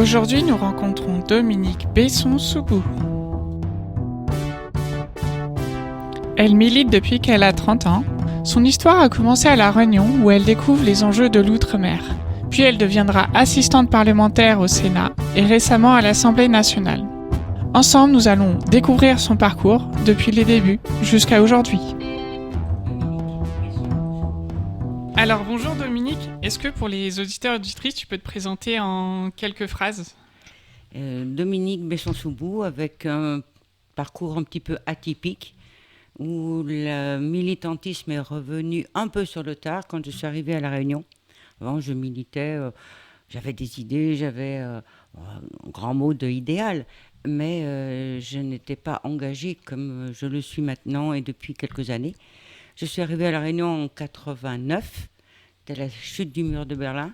Aujourd'hui, nous rencontrons Dominique Besson-Soubou. Elle milite depuis qu'elle a 30 ans. Son histoire a commencé à La Réunion où elle découvre les enjeux de l'outre-mer. Puis elle deviendra assistante parlementaire au Sénat et récemment à l'Assemblée nationale. Ensemble, nous allons découvrir son parcours depuis les débuts jusqu'à aujourd'hui. Alors bonjour Dominique, est-ce que pour les auditeurs et auditrices, tu peux te présenter en quelques phrases ? Dominique Besson-Soubou avec un parcours un petit peu atypique où le militantisme est revenu un peu sur le tard quand je suis arrivée à La Réunion. Avant, je militais, j'avais des idées, j'avais un grand mot de idéal, mais je n'étais pas engagée comme je le suis maintenant et depuis quelques années. Je suis arrivée à La Réunion en 89, c'était la chute du mur de Berlin,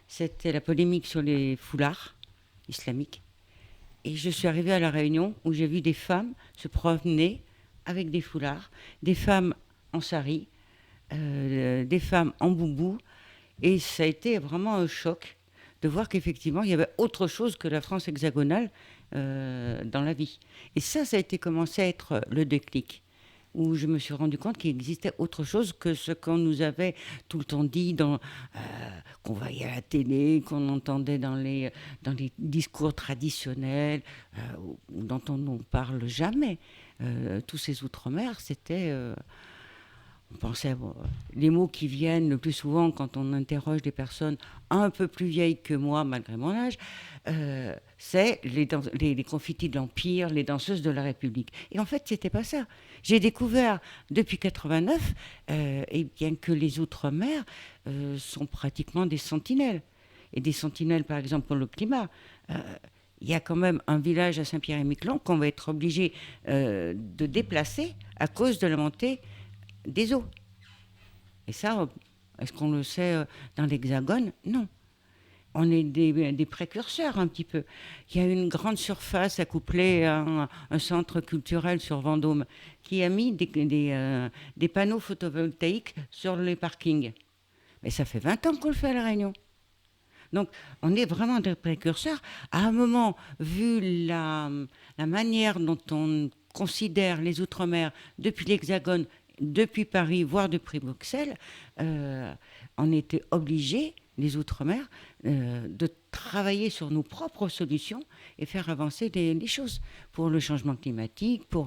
c'était la polémique sur les foulards islamiques. Et je suis arrivée à La Réunion où j'ai vu des femmes se promener avec des foulards, des femmes en sari, des femmes en boubou. Et ça a été vraiment un choc de voir qu'effectivement, il y avait autre chose que la France hexagonale dans la vie. Et ça a été commencé à être le déclic, où je me suis rendu compte qu'il existait autre chose que ce qu'on nous avait tout le temps dit, qu'on voyait à la télé, qu'on entendait dans les discours traditionnels, dont on ne parle jamais. Tous ces outre-mer, c'était... on pensait, les mots qui viennent le plus souvent quand on interroge des personnes un peu plus vieilles que moi, malgré mon âge, c'est les confitis de l'Empire, les danseuses de la République. Et en fait, c'était pas ça. J'ai découvert depuis 89 et bien que les Outre-mer sont pratiquement des sentinelles. Et des sentinelles, par exemple, pour le climat. Il y a quand même un village à Saint-Pierre-et-Miquelon qu'on va être obligé de déplacer à cause de la montée des eaux. Et ça, est-ce qu'on le sait dans l'Hexagone ? Non. On est des précurseurs un petit peu. Il y a une grande surface accouplée à un centre culturel sur Vendôme qui a mis des panneaux photovoltaïques sur les parkings. Mais ça fait 20 ans qu'on le fait à La Réunion. Donc, on est vraiment des précurseurs. À un moment, vu la manière dont on considère les Outre-mer depuis l'Hexagone, depuis Paris, voire depuis Bruxelles, on était obligés, les Outre-mer, de travailler sur nos propres solutions et faire avancer les choses pour le changement climatique, pour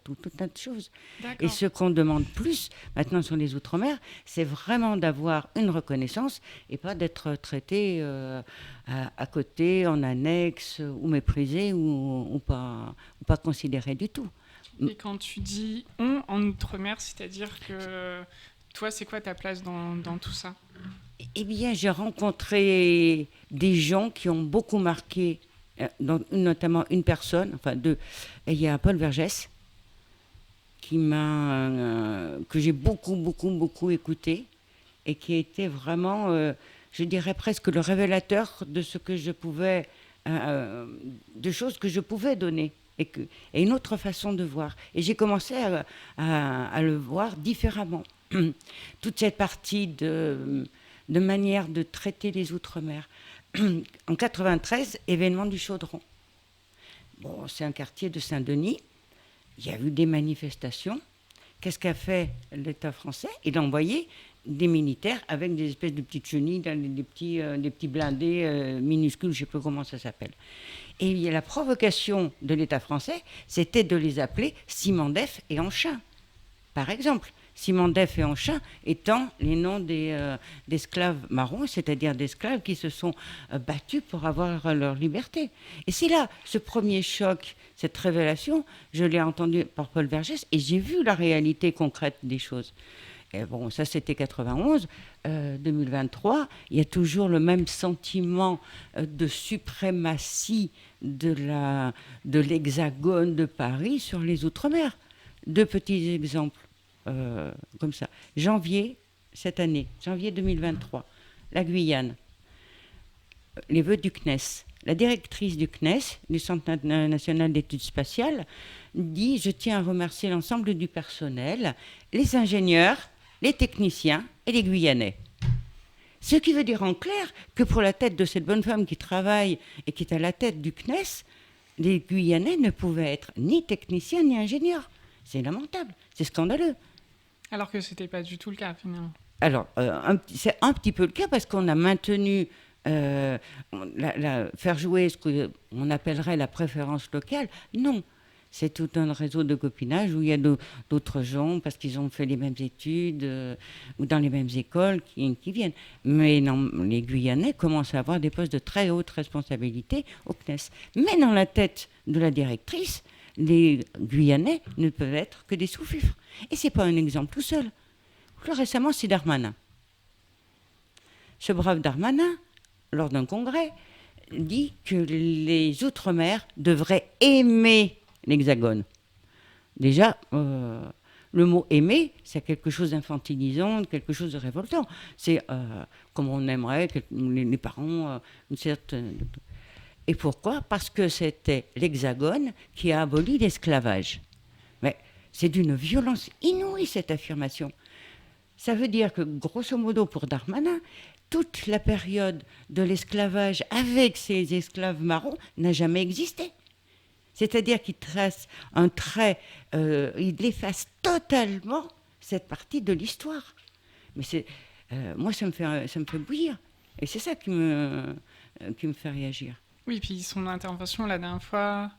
tout un tas de choses. D'accord. Et ce qu'on demande plus maintenant sur les Outre-mer, c'est vraiment d'avoir une reconnaissance et pas d'être traité à côté, en annexe, ou méprisé, ou pas considéré du tout. Et quand tu dis « on » en Outre-mer, c'est-à-dire que toi, c'est quoi ta place dans tout ça ? Eh bien, j'ai rencontré des gens qui ont beaucoup marqué, notamment une personne, enfin deux. Il y a Paul Vergès, que j'ai beaucoup écouté et qui était vraiment, je dirais presque le révélateur de ce que je pouvais, de choses que je pouvais donner. Et une autre façon de voir. Et j'ai commencé à le voir différemment. Toute cette partie de manière de traiter les Outre-mer. En 93, événement du Chaudron. Bon, c'est un quartier de Saint-Denis. Il y a eu des manifestations. Qu'est-ce qu'a fait l'État français ? Il a envoyé des militaires avec des espèces de petites chenilles, des petits blindés minuscules, je ne sais pas comment ça s'appelle. Et la provocation de l'État français, c'était de les appeler Simandef et Anchin, par exemple. Simandef et Anchin étant les noms d'esclaves marrons, c'est-à-dire d'esclaves qui se sont battus pour avoir leur liberté. Et c'est là, ce premier choc, cette révélation, je l'ai entendu par Paul Vergès et j'ai vu la réalité concrète des choses. Et bon, ça c'était 91, 2023, il y a toujours le même sentiment de suprématie de l'Hexagone de Paris sur les Outre-mer. Deux petits exemples. Comme ça. Janvier, cette année, janvier 2023, la Guyane, les vœux du CNES. La directrice du CNES, du Centre national d'études spatiales, dit « Je tiens à remercier l'ensemble du personnel, les ingénieurs, les techniciens et les Guyanais. » Ce qui veut dire en clair que pour la tête de cette bonne femme qui travaille et qui est à la tête du CNES, les Guyanais ne pouvaient être ni techniciens ni ingénieurs. C'est lamentable, c'est scandaleux. Alors que c'était pas du tout le cas, finalement. Alors, c'est un petit peu le cas parce qu'on a maintenu, faire jouer ce qu'on appellerait la préférence locale. Non, c'est tout un réseau de copinage où il y a d'autres gens, parce qu'ils ont fait les mêmes études ou dans les mêmes écoles, qui viennent. Mais non, les Guyanais commencent à avoir des postes de très haute responsabilité au CNES. Mais dans la tête de la directrice, les Guyanais ne peuvent être que des sous-fifres. Et ce n'est pas un exemple tout seul. Plus récemment, c'est Darmanin. Ce brave Darmanin, lors d'un congrès, dit que les Outre-mer devraient aimer l'Hexagone. Déjà, le mot aimer, c'est quelque chose d'infantilisant, quelque chose de révoltant. C'est comme on aimerait que les parents, une certaine... Et pourquoi ? Parce que c'était l'Hexagone qui a aboli l'esclavage. Mais c'est d'une violence inouïe, cette affirmation. Ça veut dire que, grosso modo, pour Darmanin, toute la période de l'esclavage avec ces esclaves marrons n'a jamais existé. C'est-à-dire qu'il trace un trait, il efface totalement cette partie de l'histoire. Mais moi, ça me fait bouillir. Et c'est ça qui me fait réagir. Oui, puis son intervention la dernière fois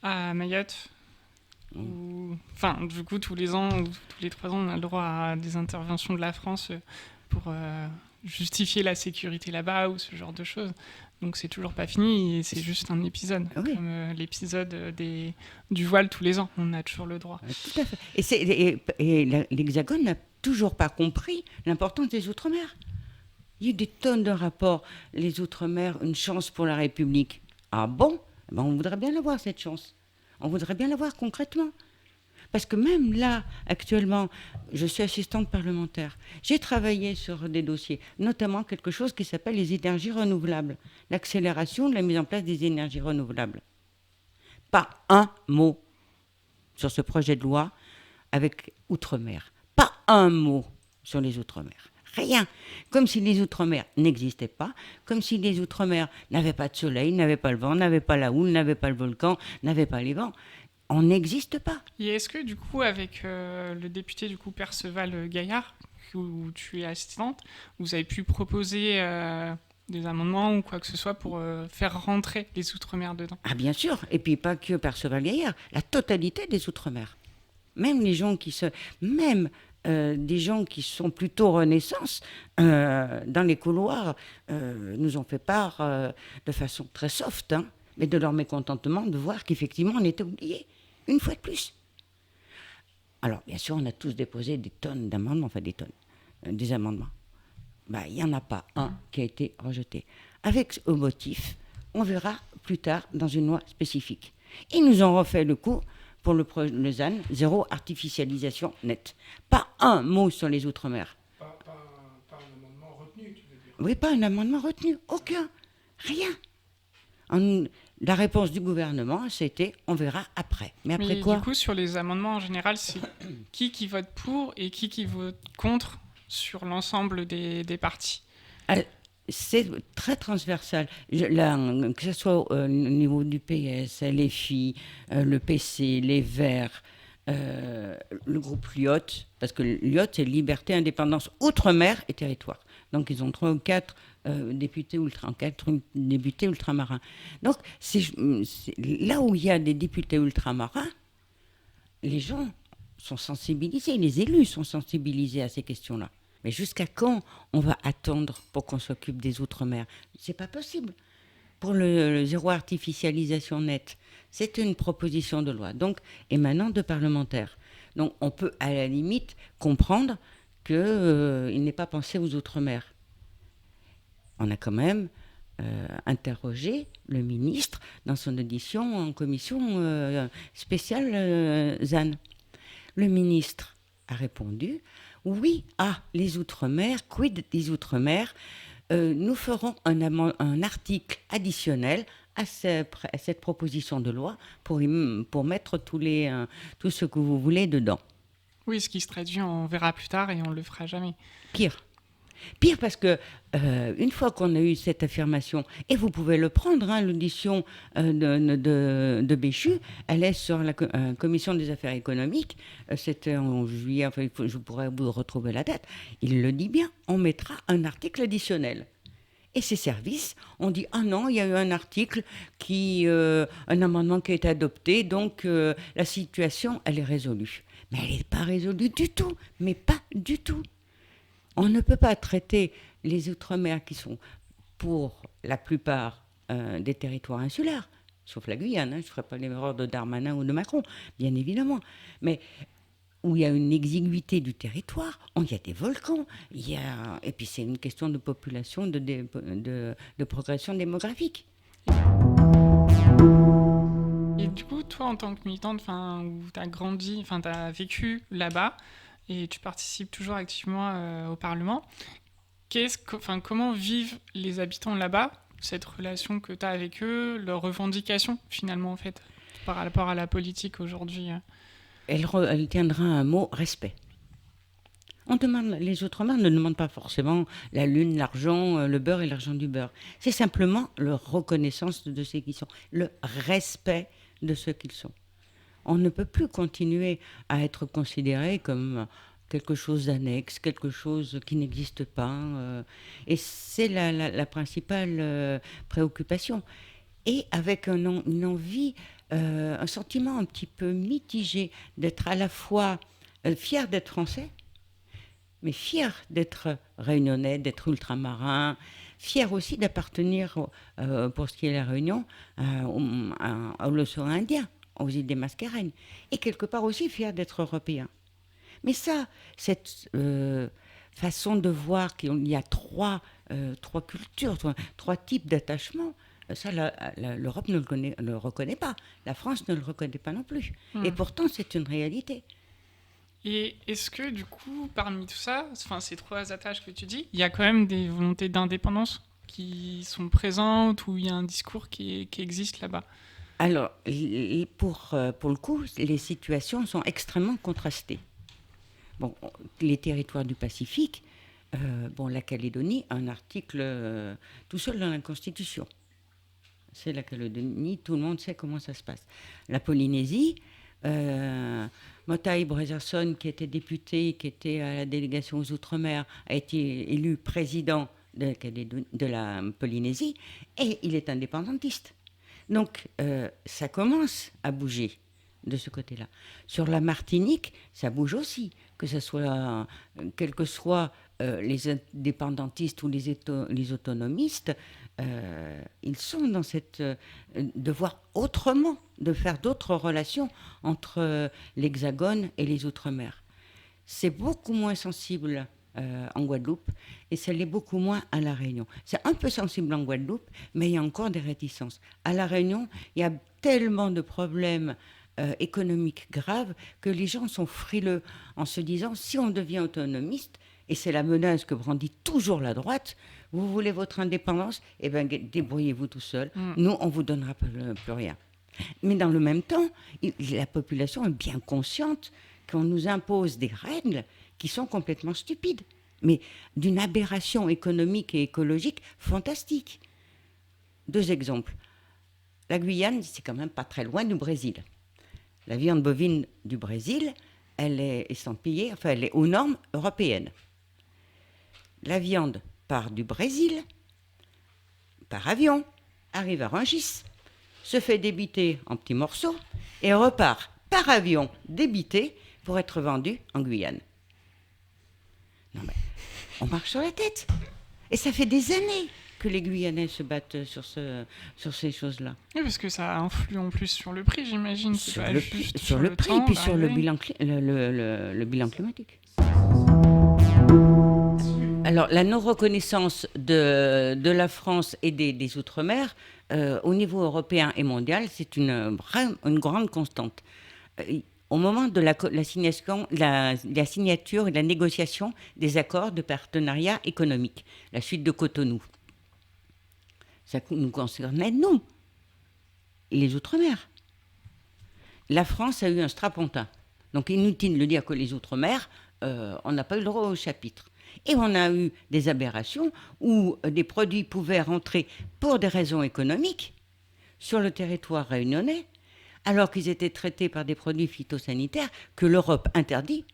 à Mayotte, enfin, du coup, tous les ans ou tous les 3 ans, on a le droit à des interventions de la France pour justifier la sécurité là-bas ou ce genre de choses. Donc c'est toujours pas fini et c'est juste un épisode, oui. Comme l'épisode du voile tous les ans. On a toujours le droit. Tout à fait. Et l'Hexagone n'a toujours pas compris l'importance des Outre-mer. Il y a eu des tonnes de rapports. Les Outre-mer, une chance pour la République. Ah bon ? Ben, on voudrait bien l'avoir, cette chance. On voudrait bien l'avoir concrètement. Parce que même là, actuellement, je suis assistante parlementaire. J'ai travaillé sur des dossiers, notamment quelque chose qui s'appelle les énergies renouvelables. L'accélération de la mise en place des énergies renouvelables. Pas un mot sur ce projet de loi avec Outre-mer. Pas un mot sur les Outre-mer. Rien. Comme si les Outre-mer n'existaient pas, comme si les Outre-mer n'avaient pas de soleil, n'avaient pas le vent, n'avaient pas la houle, n'avaient pas le volcan, n'avaient pas les vents. On n'existe pas. Et est-ce que, du coup, avec le député Perceval Gaillard, où tu es assistante, vous avez pu proposer des amendements ou quoi que ce soit pour faire rentrer les Outre-mer dedans ? Ah bien sûr, et puis pas que Perceval Gaillard, la totalité des Outre-mer. Même les gens des gens qui sont plutôt Renaissance, dans les couloirs, nous ont fait part de façon très soft, mais de leur mécontentement de voir qu'effectivement on était oubliés, une fois de plus. Alors, bien sûr, on a tous déposé des tonnes d'amendements, des amendements. Il n'y en a pas un qui a été rejeté. Avec au motif, on verra plus tard dans une loi spécifique. Ils nous ont refait le coup pour le ZAN, zéro artificialisation nette. Pas un mot sur les Outre-mer. Pas un amendement retenu, tu veux dire ? Oui, pas un amendement retenu, aucun, rien. La réponse du gouvernement, c'était on verra après. Mais après quoi ? Du coup, sur les amendements en général, c'est qui vote pour et qui vote contre sur l'ensemble des partis ? C'est très transversal. Que ce soit au niveau du PS, LFI, le PC, les Verts, le groupe LIOT, parce que LIOT, c'est Liberté, Indépendance, Outre-mer et Territoire. Donc, ils ont 3 ou 4 députés ultramarins. Donc, c'est là où il y a des députés ultramarins, les gens sont sensibilisés, les élus sont sensibilisés à ces questions-là. Mais jusqu'à quand on va attendre pour qu'on s'occupe des Outre-mer ? C'est pas possible. Pour le zéro artificialisation nette, c'est une proposition de loi, donc émanant de parlementaires. Donc on peut à la limite comprendre qu'il n'est pas pensé aux Outre-mer. On a quand même interrogé le ministre dans son audition en commission spéciale ZAN. Le ministre a répondu « Oui, les Outre-mer, quid des Outre-mer ? Nous ferons un article additionnel à cette proposition de loi pour mettre tout ce que vous voulez dedans. » Oui, ce qui se traduit, on verra plus tard et on le fera jamais. Pire. Pire parce que une fois qu'on a eu cette affirmation, et vous pouvez le prendre, hein, l'audition de Béchu, elle est sur la commission des affaires économiques, c'était en juillet, enfin, je pourrais vous retrouver la date, il le dit bien, on mettra un article additionnel. Et ces services ont dit ah non, il y a eu un article un amendement qui a été adopté, donc la situation elle est résolue. Mais elle n'est pas résolue du tout, mais pas du tout. On ne peut pas traiter les Outre-mer qui sont pour la plupart des territoires insulaires, sauf la Guyane, hein, je ne ferai pas l'erreur de Darmanin ou de Macron, bien évidemment, mais où il y a une exiguïté du territoire, où il y a des volcans, et puis c'est une question de population, de progression démographique. Et du coup, toi, en tant que militante, où tu as grandi, tu as vécu là-bas, et tu participes toujours activement au Parlement, comment vivent les habitants là-bas, cette relation que tu as avec eux, leurs revendications, finalement, en fait, par rapport à la politique aujourd'hui Elle tiendra un mot, respect. Les Outre-mer ne demandent pas forcément la lune, l'argent, le beurre et l'argent du beurre. C'est simplement leur reconnaissance de ce qu'ils sont, le respect de ce qu'ils sont. On ne peut plus continuer à être considéré comme quelque chose d'annexe, quelque chose qui n'existe pas. Et c'est la principale préoccupation. Et avec une envie, un sentiment un petit peu mitigé d'être à la fois fier d'être français, mais fier d'être réunionnais, d'être ultramarin, fier aussi d'appartenir, pour ce qui est de la Réunion, à l'océan Indien, aux îles des Mascareignes, et quelque part aussi fier d'être européen. Mais ça, cette façon de voir qu'il y a trois cultures, trois types d'attachement, ça, l'Europe ne le reconnaît pas. La France ne le reconnaît pas non plus. Et pourtant, c'est une réalité. Et est-ce que, du coup, parmi tout ça, ces trois attaches que tu dis, il y a quand même des volontés d'indépendance qui sont présentes, ou il y a un discours qui existe là-bas? Alors, pour le coup, les situations sont extrêmement contrastées. Bon, les territoires du Pacifique, la Calédonie, un article tout seul dans la Constitution. C'est la Calédonie, tout le monde sait comment ça se passe. La Polynésie, Motai Brezerson, qui était député, qui était à la délégation aux Outre-mer, a été élu président de la Polynésie, et il est indépendantiste. Donc, ça commence à bouger de ce côté-là. Sur la Martinique, ça bouge aussi, quels que soient les indépendantistes ou les autonomistes, ils sont dans cette de voir autrement, de faire d'autres relations entre l'Hexagone et les Outre-mer. C'est beaucoup moins sensible en Guadeloupe, et ça l'est beaucoup moins à La Réunion. C'est un peu sensible en Guadeloupe, mais il y a encore des réticences. À La Réunion, il y a tellement de problèmes économiques graves que les gens sont frileux en se disant, si on devient autonomiste, et c'est la menace que brandit toujours la droite, vous voulez votre indépendance, eh bien débrouillez-vous tout seul, nous on ne vous donnera plus rien. Mais dans le même temps, la population est bien consciente qu'on nous impose des règles qui sont complètement stupides, mais d'une aberration économique et écologique fantastique. 2 exemples. La Guyane, c'est quand même pas très loin du Brésil. La viande bovine du Brésil, elle est estampillée, elle est aux normes européennes. La viande part du Brésil, par avion, arrive à Rungis, se fait débiter en petits morceaux et repart par avion débité pour être vendue en Guyane. Non mais, on marche sur la tête. Et ça fait des années que les Guyanais se battent sur ces choses-là. Oui, parce que ça influe en plus sur le prix, j'imagine. Sur le prix, et puis sur le bilan climatique. Alors, la non-reconnaissance de la France et des Outre-mer, au niveau européen et mondial, c'est une grande constante. Au moment de la signature et de la négociation des accords de partenariat économique, la suite de Cotonou, ça nous concernait, nous, les Outre-mer. La France a eu un strapontin. Donc, inutile de dire que les Outre-mer, on n'a pas eu le droit au chapitre. Et on a eu des aberrations où des produits pouvaient rentrer pour des raisons économiques sur le territoire réunionnais, alors qu'ils étaient traités par des produits phytosanitaires que l'Europe interdit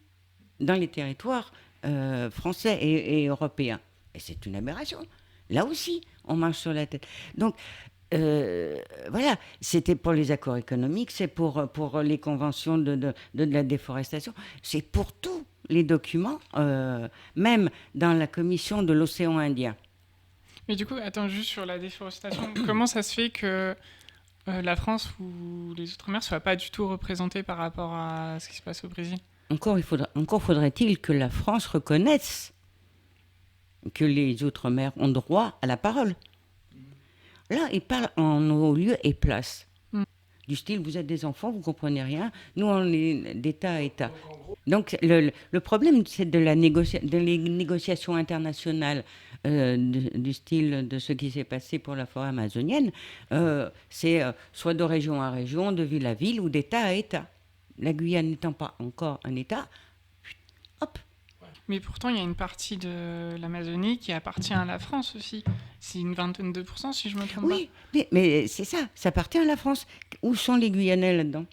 dans les territoires français et européens. Et c'est une aberration. Là aussi, on marche sur la tête. Donc, voilà, c'était pour les accords économiques, c'est pour les conventions de la déforestation, c'est pour tous les documents, même dans la commission de l'océan Indien. Mais du coup, attends, juste sur la déforestation, comment ça se fait que la France ou les Outre-mer ne soient pas du tout représentés par rapport à ce qui se passe au Brésil? Encore faudrait-il que la France reconnaisse que les Outre-mer ont droit à la parole. Là, ils parlent en nos lieux et places. Du style, vous êtes des enfants, vous ne comprenez rien. Nous, on est d'État à État. Donc, le problème, c'est de les négociations internationales du style de ce qui s'est passé pour la forêt amazonienne. C'est soit de région à région, de ville à ville ou d'État à État. La Guyane n'étant pas encore un État, hop. Mais pourtant, il y a une partie de l'Amazonie qui appartient à la France aussi. C'est une 22%, si je me trompe pas. Oui, mais c'est ça appartient à la France. Où sont les Guyanais là-dedans?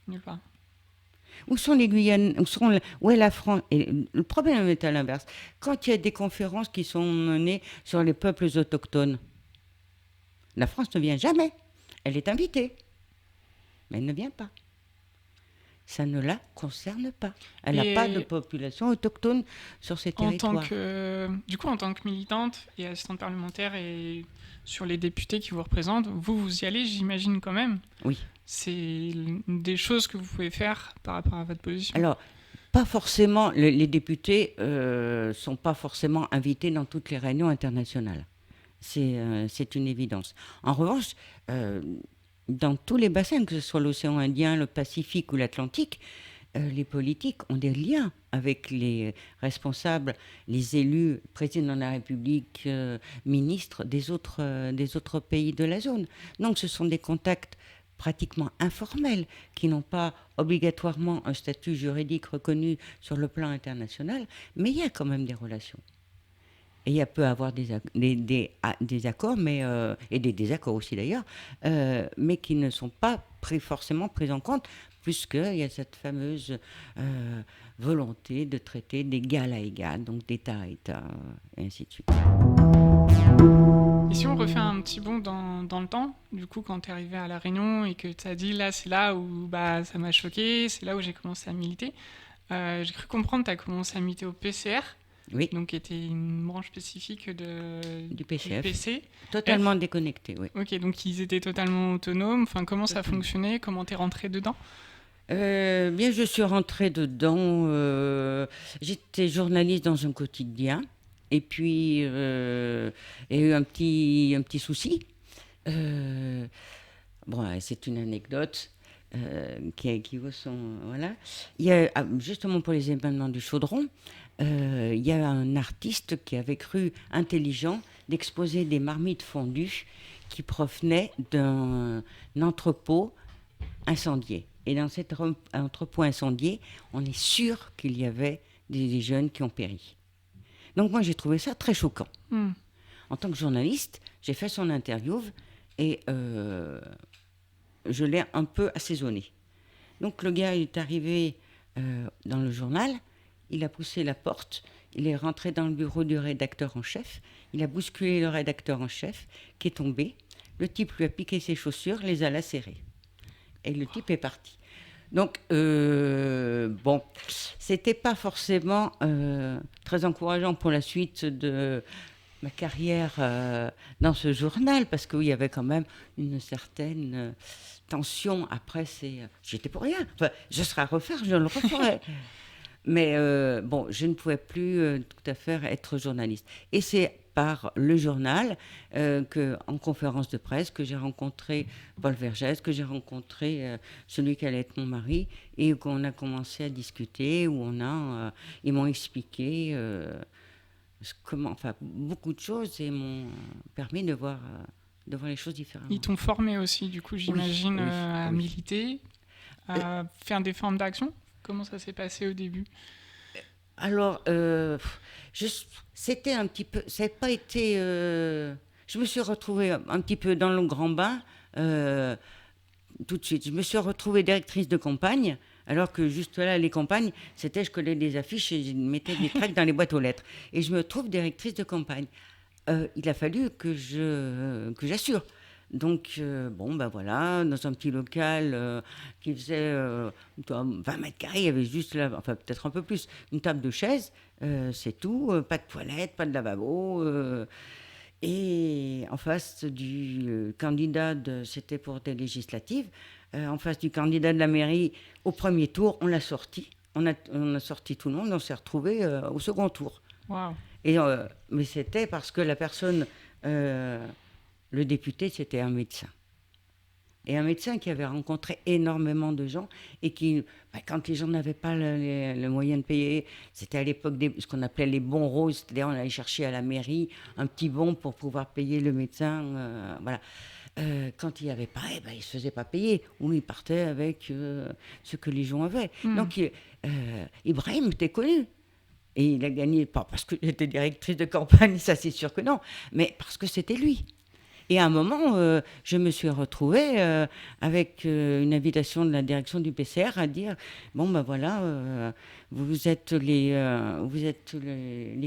Nulle part. Où sont les Guyanais? Où est la France? Et le problème est à l'inverse. Quand il y a des conférences qui sont menées sur les peuples autochtones, la France ne vient jamais. Elle est invitée, mais elle ne vient pas. Ça ne la concerne pas. Elle n'a pas de population autochtone sur ces territoires. Du coup, en tant que militante et assistante parlementaire et sur les députés qui vous représentent, vous y allez, j'imagine quand même. Oui. C'est des choses que vous pouvez faire par rapport à votre position. Alors, pas forcément, les députés ne sont pas forcément invités dans toutes les réunions internationales. C'est une évidence. En revanche, dans tous les bassins, que ce soit l'océan Indien, le Pacifique ou l'Atlantique, les politiques ont des liens avec les responsables, les élus, présidents de la République, ministres des autres pays de la zone. Donc ce sont des contacts pratiquement informels, qui n'ont pas obligatoirement un statut juridique reconnu sur le plan international, mais il y a quand même des relations. Et il peut y avoir des accords, et des désaccords aussi d'ailleurs, mais qui ne sont pas forcément pris en compte, puisqu'il y a cette fameuse volonté de traiter d'égal à égal, donc d'État à État, et ainsi de suite. Et si on refait un petit bond dans le temps, du coup, quand tu es arrivé à La Réunion et que tu as dit, là, c'est là où ça m'a choqué, c'est là où j'ai commencé à militer, j'ai cru comprendre que tu as commencé à militer au PCR. Oui. Donc, qui était une branche spécifique du PCF. Du PC. Totalement déconnecté, oui. Ok, donc ils étaient totalement autonomes. Enfin, comment ça fonctionnait? Comment t'es rentrée dedans? Bien, je suis rentrée dedans. J'étais journaliste dans un quotidien. Et puis, il y a eu un petit souci. C'est une anecdote. Qui vaut son... Voilà. Il y a, justement pour les événements du Chaudron, il y a un artiste qui avait cru intelligent d'exposer des marmites fondues qui provenaient d'un entrepôt incendié. Et dans cet entrepôt incendié, on est sûr qu'il y avait des jeunes qui ont péri. Donc moi, j'ai trouvé ça très choquant. En tant que journaliste, j'ai fait son interview et... je l'ai un peu assaisonné. Donc le gars est arrivé dans le journal, il a poussé la porte, il est rentré dans le bureau du rédacteur en chef, il a bousculé le rédacteur en chef qui est tombé, le type lui a piqué ses chaussures, les a lacérées. Et le type est parti. Donc, c'était pas forcément très encourageant pour la suite de ma carrière dans ce journal, parce qu'il y avait quand même une certaine tension. Après, j'étais pour rien. Enfin, je serais à refaire, je le referais. Mais je ne pouvais plus tout à fait être journaliste. Et c'est par le journal, en conférence de presse, que j'ai rencontré Paul Vergès, que j'ai rencontré celui qui allait être mon mari, et qu'on a commencé à discuter, où ils m'ont expliqué beaucoup de choses et m'ont permis de voir les choses différemment. Ils t'ont formé aussi, du coup, j'imagine, à militer, à faire des formes d'action. Comment ça s'est passé au début? Alors, c'était un petit peu, ça n'a pas été. Je me suis retrouvée un petit peu dans le grand bain tout de suite. Je me suis retrouvée directrice de campagne, alors que juste là, les campagnes, c'était je collais des affiches et je mettais des tracts dans les boîtes aux lettres. Et je me trouve directrice de campagne. Il a fallu que j'assure. Donc, bon, ben voilà, dans un petit local qui faisait 20 mètres carrés, il y avait juste là, enfin peut-être un peu plus, une table de chaise, c'est tout, pas de toilette, pas de lavabo. Et en face du candidat, c'était pour des législatives, en face du candidat de la mairie, au premier tour, on l'a sorti. On a sorti tout le monde, on s'est retrouvés au second tour. Waouh. Mais c'était parce que la personne, euh, le député, c'était un médecin. Et un médecin qui avait rencontré énormément de gens et qui, quand les gens n'avaient pas le moyen de payer, c'était à l'époque ce qu'on appelait les bons roses, c'est-à-dire on allait chercher à la mairie un petit bon pour pouvoir payer le médecin. Voilà. Quand il n'y avait pas, il ne se faisait pas payer, ou il partait avec ce que les gens avaient. Donc Ibrahim était connu. Et il a gagné, pas parce que j'étais directrice de campagne, ça c'est sûr que non, mais parce que c'était lui. Et à un moment, je me suis retrouvée avec une invitation de la direction du PCR à dire, bon ben voilà, vous êtes les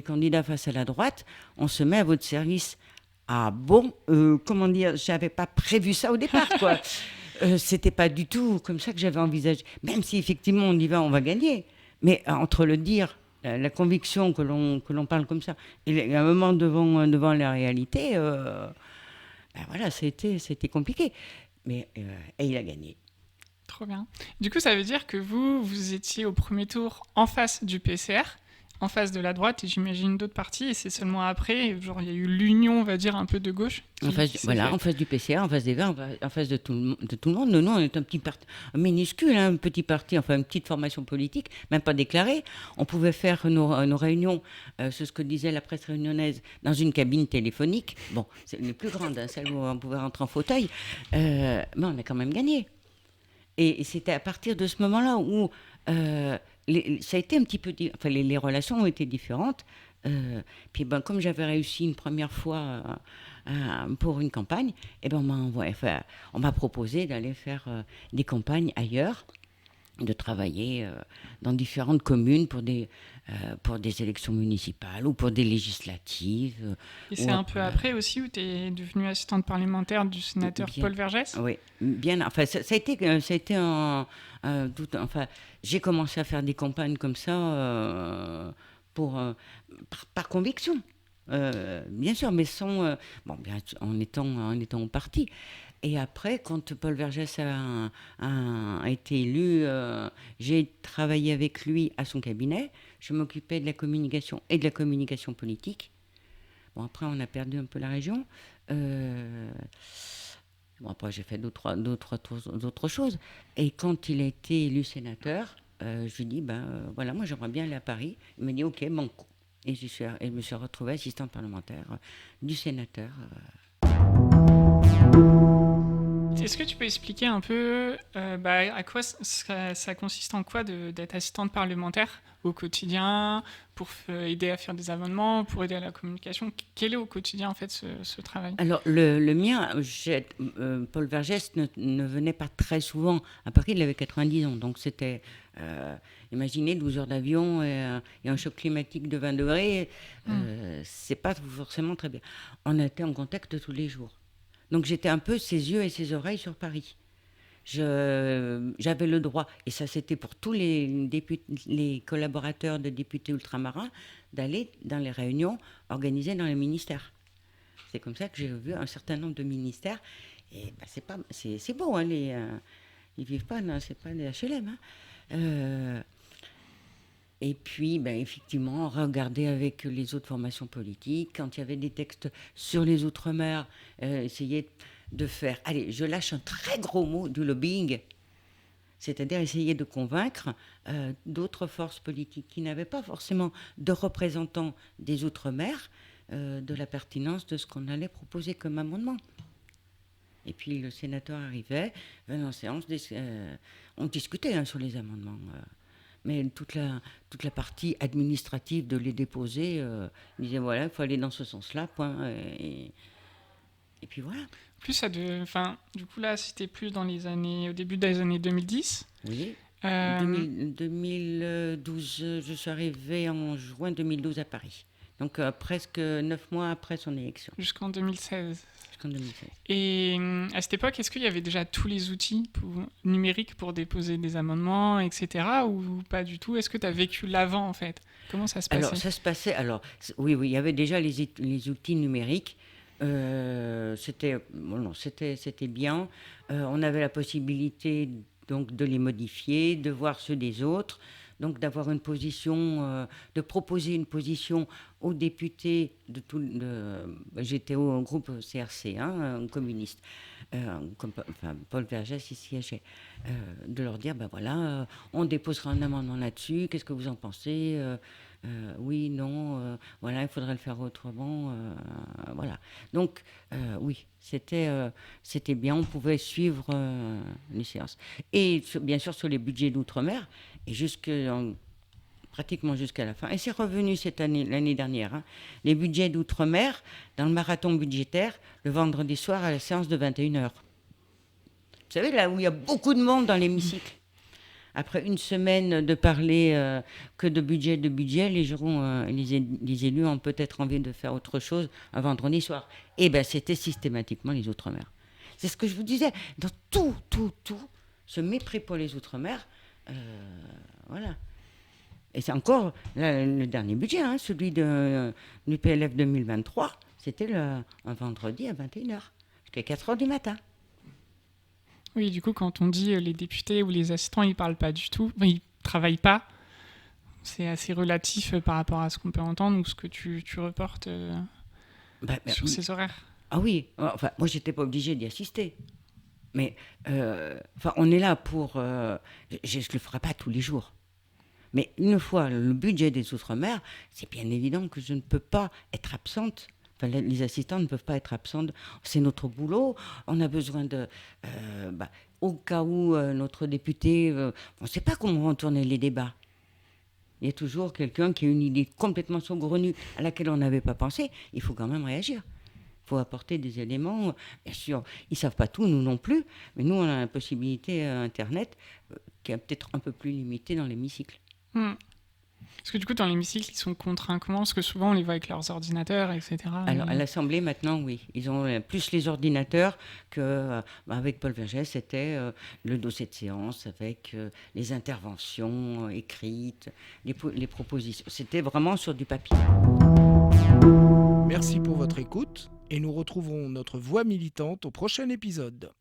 candidats face à la droite, on se met à votre service. Ah bon, comment dire, j'avais pas prévu ça au départ, quoi. C'était pas du tout comme ça que j'avais envisagé. Même si effectivement on y va, on va gagner. Mais entre le dire, la conviction que l'on parle comme ça, et un moment devant la réalité, ben voilà, c'était compliqué. Mais et il a gagné. Trop bien. Du coup, ça veut dire que vous étiez au premier tour en face du PCR, en face de la droite, et j'imagine d'autres partis, et c'est seulement après, genre, il y a eu l'union, on va dire, un peu de gauche. En face du PCR, en face des Verts, en face de tout le monde. Nous, on est un petit parti, un minuscule, un petit parti, enfin une petite formation politique, même pas déclarée. On pouvait faire nos réunions, c'est ce que disait la presse réunionnaise, dans une cabine téléphonique. Bon, c'est les plus grandes, hein, celle où on pouvait rentrer en fauteuil. Mais on a quand même gagné. Et c'était à partir de ce moment-là où ça a été un petit peu... Enfin, les relations ont été différentes. Puis comme j'avais réussi une première fois pour une campagne, on m'a proposé d'aller faire des campagnes ailleurs, de travailler dans différentes communes pour des élections municipales ou pour des législatives. Et c'est un peu après aussi où tu es devenue assistante parlementaire du sénateur Paul Vergès. Oui, bien. Enfin, ça a été enfin, j'ai commencé à faire des campagnes comme ça par conviction. Bien sûr, mais sans... en étant au parti. Et après, quand Paul Vergès a été élu, j'ai travaillé avec lui à son cabinet. Je m'occupais de la communication et de la communication politique. Bon, après, on a perdu un peu la région. Après, j'ai fait d'autres choses. Et quand il a été élu sénateur, je lui ai dit, voilà, moi, j'aimerais bien aller à Paris. Il m'a dit, OK, banco. Et je me suis retrouvée assistante parlementaire du sénateur. Est-ce que tu peux expliquer un peu à quoi ça consiste en quoi d'être assistante parlementaire au quotidien, pour aider à faire des amendements, pour aider à la communication? Quel est au quotidien en fait ce travail? Alors le mien, Paul Vergès ne venait pas très souvent à Paris, il avait 90 ans, donc c'était, imaginez 12 heures d'avion et un choc climatique de 20 degrés, c'est pas forcément très bien. On était en contact tous les jours. Donc j'étais un peu ses yeux et ses oreilles sur Paris. J'avais le droit, et ça c'était pour tous les collaborateurs de députés ultramarins, d'aller dans les réunions organisées dans les ministères. C'est comme ça que j'ai vu un certain nombre de ministères. Et c'est beau, hein, ils vivent pas, non, c'est pas des HLM. Hein. Et puis, effectivement, regarder avec les autres formations politiques. Quand il y avait des textes sur les Outre-mer, essayer de faire... Allez, je lâche un très gros mot du lobbying. C'est-à-dire essayer de convaincre d'autres forces politiques qui n'avaient pas forcément de représentants des Outre-mer de la pertinence de ce qu'on allait proposer comme amendement. Et puis le sénateur arrivait, venait en séance, on discutait sur les amendements. Mais toute la partie administrative de les déposer, ils disaient voilà, il faut aller dans ce sens-là, point. Et puis voilà. Plus du coup là, c'était plus au début des années 2010. Oui. Euh, 2012, je suis arrivée en juin 2012 à Paris. Donc presque 9 mois après son élection. Jusqu'en 2016. Jusqu'en 2016. Et à cette époque, est-ce qu'il y avait déjà tous les outils numériques pour déposer des amendements, etc. ou pas du tout? Est-ce que tu as vécu l'avant, en fait? Comment ça se passait? Alors, ça se passait. Alors, oui, il y avait déjà les outils numériques. C'était bien. On avait la possibilité donc de les modifier, de voir ceux des autres, donc d'avoir une position, de proposer une position aux députés j'étais au groupe CRC, communiste, Paul Vergès y siégeait, de leur dire, voilà, on déposera un amendement là-dessus, qu'est-ce que vous en pensez? Oui, non, voilà, il faudrait le faire autrement, voilà. Donc, oui, c'était bien, on pouvait suivre les séances. Et bien sûr, sur les budgets d'outre-mer, et pratiquement jusqu'à la fin. Et c'est revenu l'année dernière. Les budgets d'outre-mer, dans le marathon budgétaire, le vendredi soir à la séance de 21h. Vous savez, là où il y a beaucoup de monde dans l'hémicycle. Après une semaine de parler que de budget, les élus ont peut-être envie de faire autre chose un vendredi soir. Et bien, c'était systématiquement les Outre-mer. C'est ce que je vous disais. Dans tout, ce mépris pour les Outre-mer, voilà. Et c'est encore le dernier budget, celui du PLF 2023, c'était un vendredi à 21h, jusqu'à 4h du matin. Oui, du coup, quand on dit les députés ou les assistants, ils parlent pas du tout, ils travaillent pas. C'est assez relatif par rapport à ce qu'on peut entendre ou ce que tu reportes sur ces horaires. Ah oui, enfin, moi, j'étais pas obligée d'y assister. Mais on est là pour... je ne le ferai pas tous les jours. Mais une fois le budget des Outre-mer, c'est bien évident que je ne peux pas être absente. Enfin, les assistants ne peuvent pas être absentes. C'est notre boulot. On a besoin de... au cas où notre député... on ne sait pas comment vont tourner les débats. Il y a toujours quelqu'un qui a une idée complètement saugrenue à laquelle on n'avait pas pensé. Il faut quand même réagir. Il faut apporter des éléments. Bien sûr, ils ne savent pas tout, nous non plus. Mais nous, on a la possibilité Internet qui est peut-être un peu plus limitée dans l'hémicycle. Parce que du coup, dans l'hémicycle, ils sont contraints comment? Parce que souvent, on les voit avec leurs ordinateurs, etc. Alors, à l'Assemblée, maintenant, oui. Ils ont plus les ordinateurs qu'avec Paul Vergès, c'était le dossier de séance avec les interventions écrites, les propositions. C'était vraiment sur du papier. Merci pour votre écoute et nous retrouverons notre voix militante au prochain épisode.